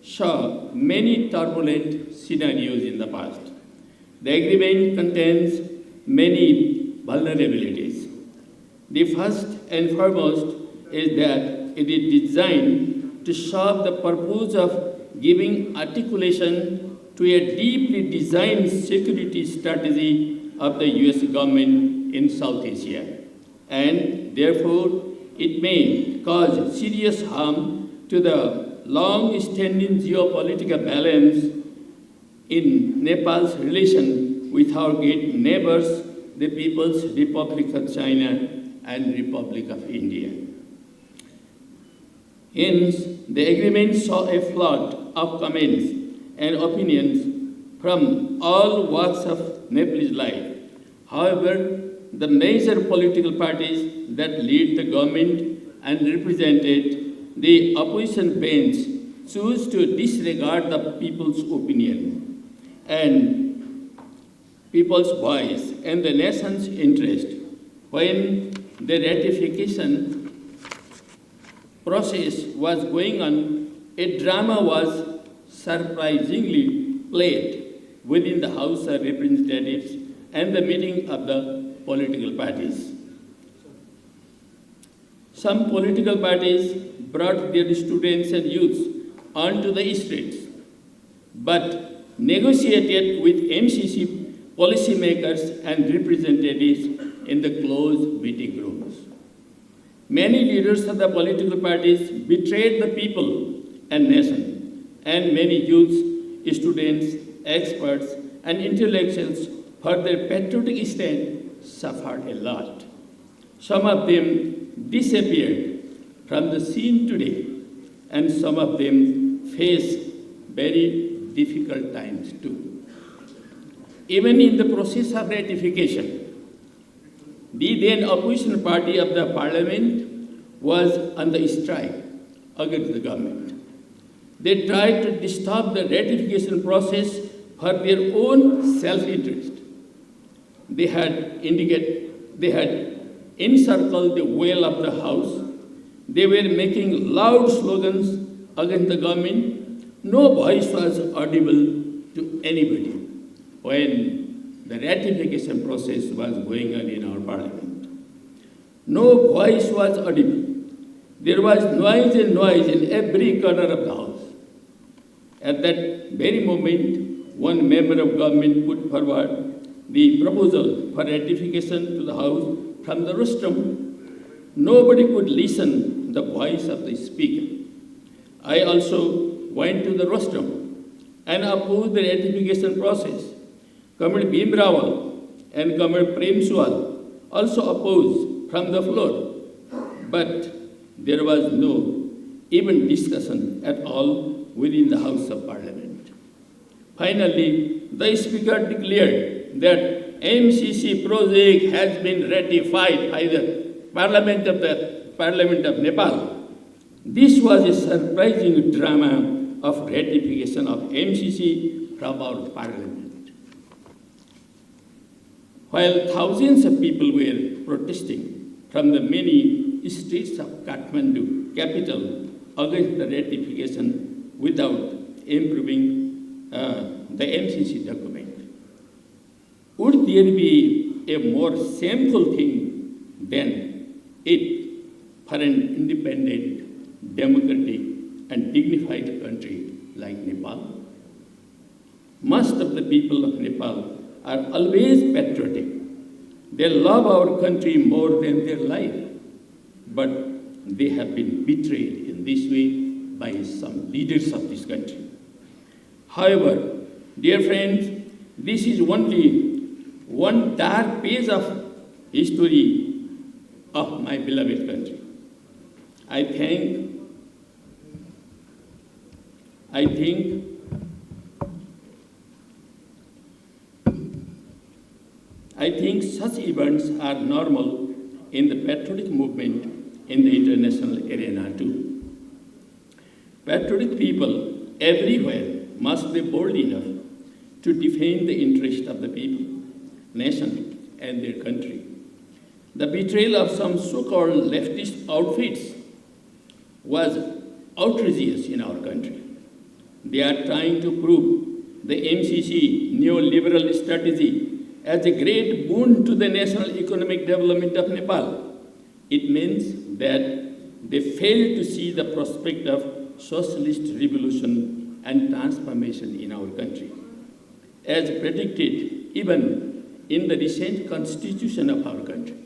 saw many turbulent scenarios in the past. The agreement contains many vulnerabilities. The first and foremost is that it is designed to serve the purpose of giving articulation to a deeply designed security strategy of the US government in South Asia, and therefore it may cause serious harm to the long-standing geopolitical balance in Nepal's relation with our great neighbors, the People's Republic of China and Republic of India. Hence, the agreement saw a flood of comments and opinions from all walks of Nepalese life. However, the major political parties that lead the government and represented the opposition bench choose to disregard the people's opinion and people's voice and the nation's interest. When the ratification process was going on, a drama was surprisingly played within the House of Representatives and the meeting of the political parties. Some political parties brought their students and youths onto the streets, but negotiated with MCC policymakers and representatives in the closed meeting rooms. Many leaders of the political parties betrayed the people and nation, and many youths, students, experts, and intellectuals for their patriotic stand suffered a lot. Some of them disappeared from the scene today, and some of them face very difficult times too. Even in the process of ratification, the then opposition party of the parliament was on the strike against the government. They tried to disturb the ratification process for their own self-interest. They had encircled the well of the house. They were making loud slogans against the government. No voice was audible to anybody when the ratification process was going on in our parliament. No voice was audible. There was noise in every corner of the house. At that very moment, one member of government put forward the proposal for ratification to the House from the rostrum. Nobody could listen to the voice of the speaker. I also went to the rostrum and opposed the ratification process. Comrade Bhim Rawal and Comrade Prem Suwal also opposed from the floor, but there was no even discussion at all within the House of Parliament. Finally, the Speaker declared that MCC project has been ratified by the Parliament of Nepal. This was a surprising drama of ratification of MCC from our Parliament. While thousands of people were protesting from the many streets of Kathmandu, capital, against the ratification without improving the MCC document. Would there be a more shameful thing than it for an independent, democratic, and dignified country like Nepal? Most of the people of Nepal are always patriotic. They love our country more than their life, but they have been betrayed in this way by some leaders of this country. However, dear friends, this is only one dark page of history of my beloved country. I think such events are normal in the patriotic movement in the international arena too. Patriotic people everywhere must be bold enough to defend the interest of the people, nation, and their country. The betrayal of some so-called leftist outfits was outrageous in our country. They are trying to prove the MCC neoliberal strategy as a great boon to the national economic development of Nepal. It means that they fail to see the prospect of socialist revolution and transformation in our country. As predicted even in the recent constitution of our country.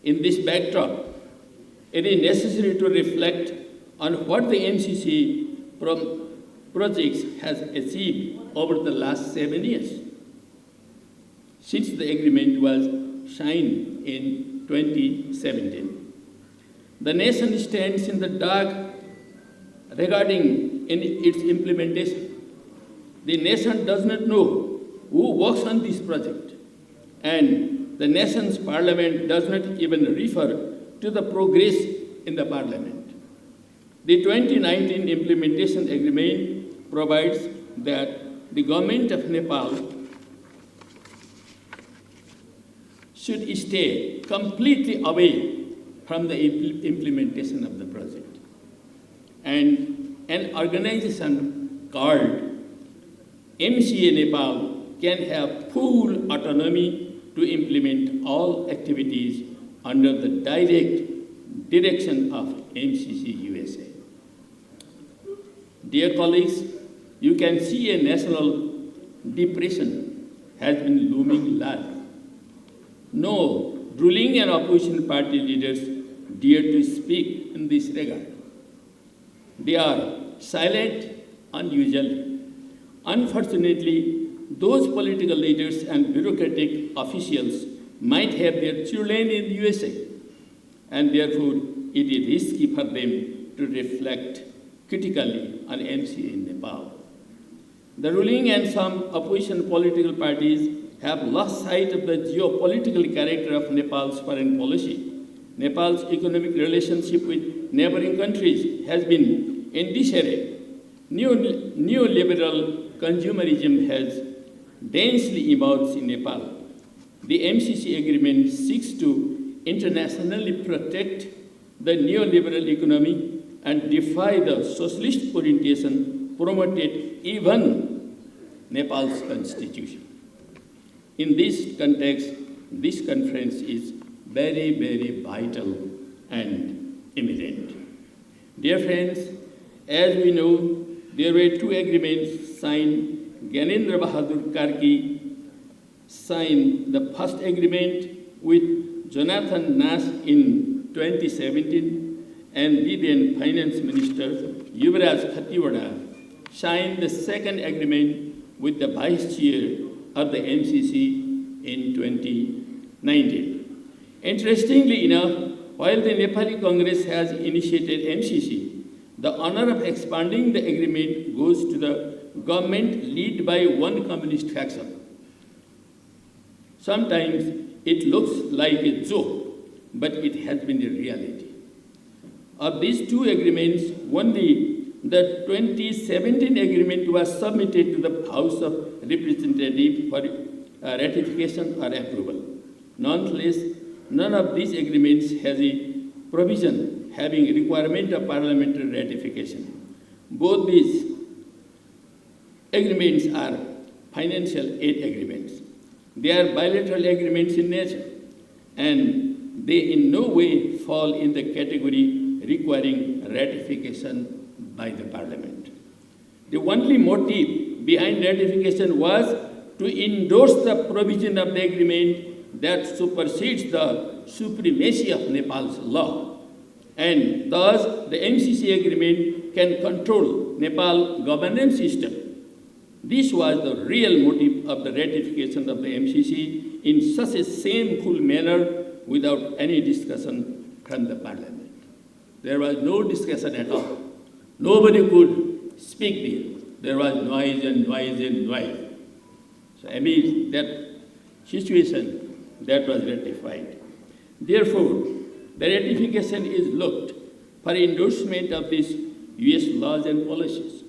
In this backdrop, it is necessary to reflect on what the MCC projects has achieved over the last 7 years. Since the agreement was signed in 2017, the nation stands in the dark regarding its implementation. The nation does not know who works on this project, and the nation's parliament does not even refer to the progress in the parliament. The 2019 implementation agreement provides that the government of Nepal should stay completely away from the implementation of the project. And an organization called MCA Nepal can have full autonomy to implement all activities under the direct direction of MCC USA. Dear colleagues, you can see a national depression has been looming large. No ruling and opposition party leaders dare to speak in this regard. They are silent unusually. Unfortunately, those political leaders and bureaucratic officials might have their children in the USA, and therefore it is risky for them to reflect critically on MCA in Nepal. The ruling and some opposition political parties have lost sight of the geopolitical character of Nepal's foreign policy. Nepal's economic relationship with neighboring countries has been in disarray. Neoliberal consumerism has densely emerged in Nepal. The MCC agreement seeks to internationally protect the neoliberal economy and defy the socialist orientation promoted even Nepal's constitution. In this context, this conference is very, very vital and imminent. Dear friends, as we know, there were two agreements signed. Gyanendra Bahadur Karki signed the first agreement with Jonathan Nash in 2017, and the then Finance Minister Yuvraj Khatiwada signed the second agreement with the Vice Chair of the MCC in 2019. Interestingly enough, while the Nepali Congress has initiated MCC, the honor of expanding the agreement goes to the government led by one communist faction. Sometimes it looks like a joke, but it has been a reality. Of these two agreements, only the 2017 agreement was submitted to the House of Representatives for ratification or approval. Nonetheless, none of these agreements has a provision having a requirement of parliamentary ratification. Both these agreements are financial aid agreements. They are bilateral agreements in nature, and they in no way fall in the category requiring ratification by the parliament. The only motive behind ratification was to endorse the provision of the agreement that supersedes the supremacy of Nepal's law, and thus the MCC agreement can control Nepal's governance system. This was the real motive of the ratification of the MCC in such a shameful manner without any discussion from the parliament. There was no discussion at all. Nobody could speak there. There was noise and noise and noise. So amid that situation, that was ratified. Therefore, the ratification is looked for endorsement of these US laws and policies,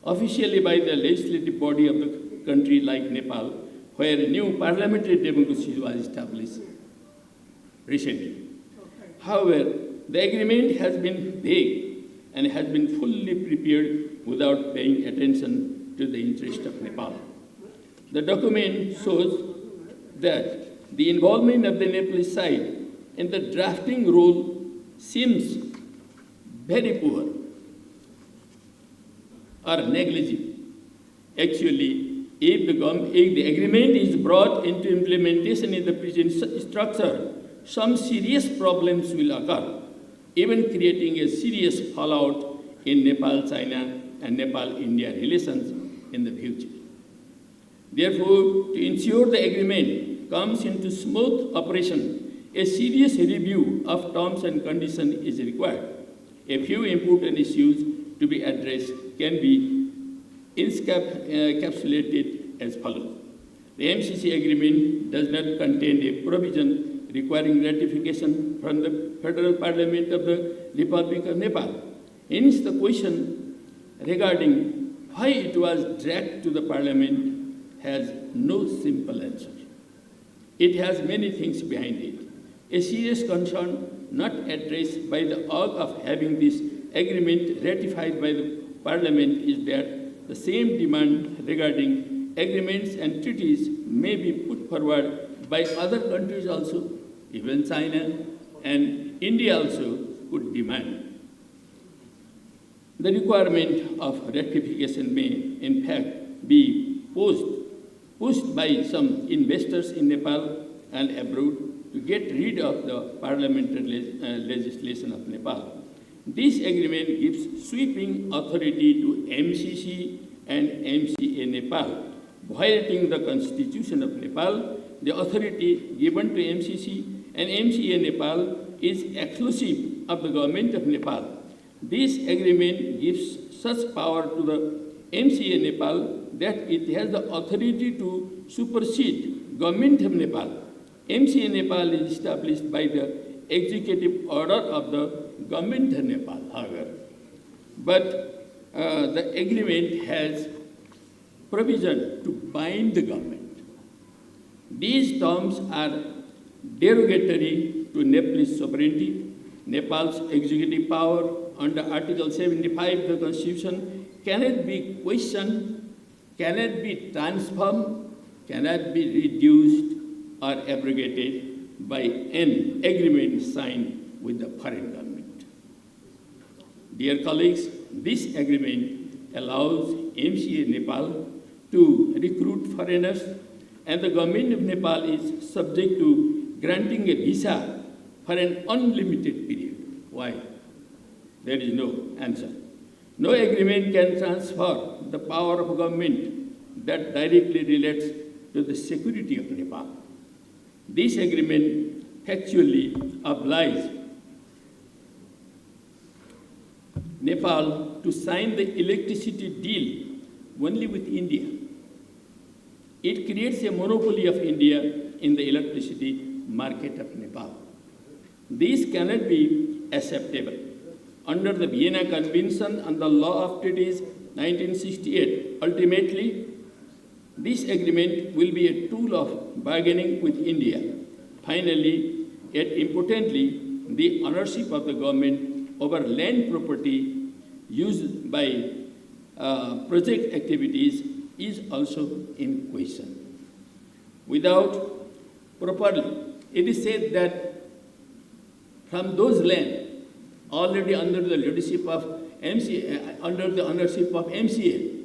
officially by the legislative body of the country like Nepal, where new parliamentary democracy was established recently. However, the agreement has been vague and has been fully prepared without paying attention to the interest of Nepal. The document shows that the involvement of the Nepalese side in the drafting role seems very poor or negligible. Actually, if the agreement is brought into implementation in the present structure, some serious problems will occur, even creating a serious fallout in Nepal-China and Nepal-India relations in the future. Therefore, to ensure the agreement comes into smooth operation, a serious review of terms and conditions is required. A few important issues to be addressed can be encapsulated as follows. The MCC agreement does not contain a provision requiring ratification from the Federal Parliament of the Republic of Nepal. Hence, the question regarding why it was dragged to the Parliament has no simple answer. It has many things behind it. A serious concern not addressed by the org of having this agreement ratified by the Parliament is that the same demand regarding agreements and treaties may be put forward by other countries also. Even China and India also could demand. The requirement of ratification may, in fact, be pushed by some investors in Nepal and abroad to get rid of the parliamentary legislation of Nepal. This agreement gives sweeping authority to MCC and MCA Nepal, violating the constitution of Nepal. The authority given to MCC and MCA Nepal is exclusive of the government of Nepal. This agreement gives such power to the MCA Nepal that it has the authority to supersede government of Nepal. MCA Nepal is established by the executive order of the government of Nepal, however. But the agreement has provision to bind the government. These terms are derogatory to Nepalese sovereignty. Nepal's executive power under Article 75 of the Constitution cannot be questioned, cannot be transformed, cannot be reduced or abrogated by an agreement signed with the foreign government. Dear colleagues, this agreement allows MCA Nepal to recruit foreigners, and the government of Nepal is subject to granting a visa for an unlimited period. Why? There is no answer. No agreement can transfer the power of government that directly relates to the security of Nepal. This agreement factually obliges Nepal to sign the electricity deal only with India. It creates a monopoly of India in the electricity market of Nepal. This cannot be acceptable. Under the Vienna Convention on the Law of Treaties 1968, ultimately, this agreement will be a tool of bargaining with India. Finally, yet importantly, the ownership of the government over land property used by project activities is also in question. Without properly, it is said that from those land already under the leadership of MCA, under the ownership of MCA,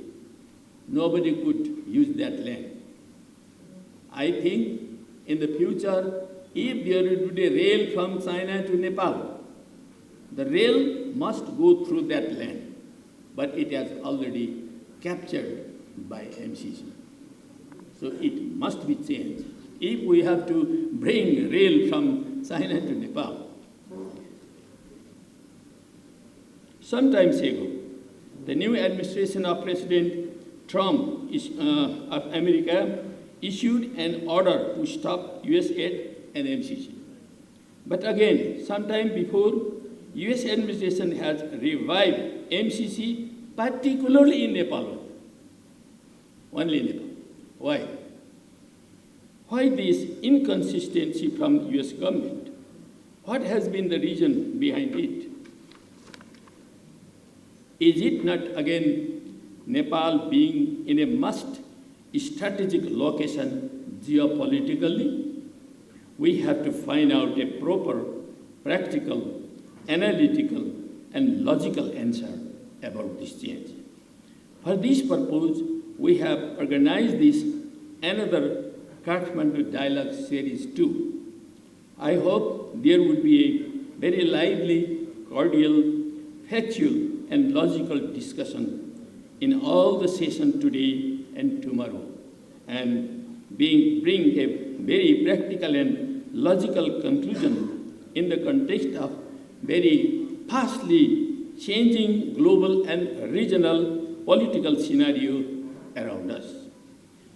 nobody could use that land. I think in the future, if there would be a rail from China to Nepal, the rail must go through that land, but it has already captured by MCC. So it must be changed if we have to bring rail from China to Nepal. Some time ago, the new administration of President Trump of America issued an order to stop US aid and MCC. But again, sometime before, US administration has revived MCC, particularly in Nepal. Only in Nepal. Why? Why this inconsistency from US government? What has been the reason behind it? Is it not again Nepal being in a must strategic location geopolitically? We have to find out a proper, practical, analytical, and logical answer about this change. For this purpose, we have organized this another Kathmandu Dialogue Series 2. I hope there will be a very lively, cordial, factual, and logical discussion in all the sessions today and tomorrow, and bring a very practical and logical conclusion in the context of very fastly changing global and regional political scenario around us,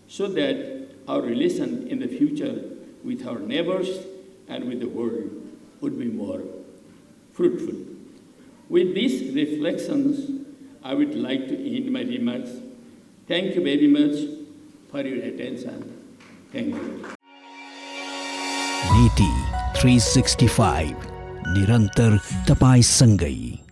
so that our relation in the future with our neighbors and with the world would be more fruitful. With these reflections, I would like to end my remarks. Thank you very much for your attention. Thank you. NITI 365 निरन्तर तपाईसँगै।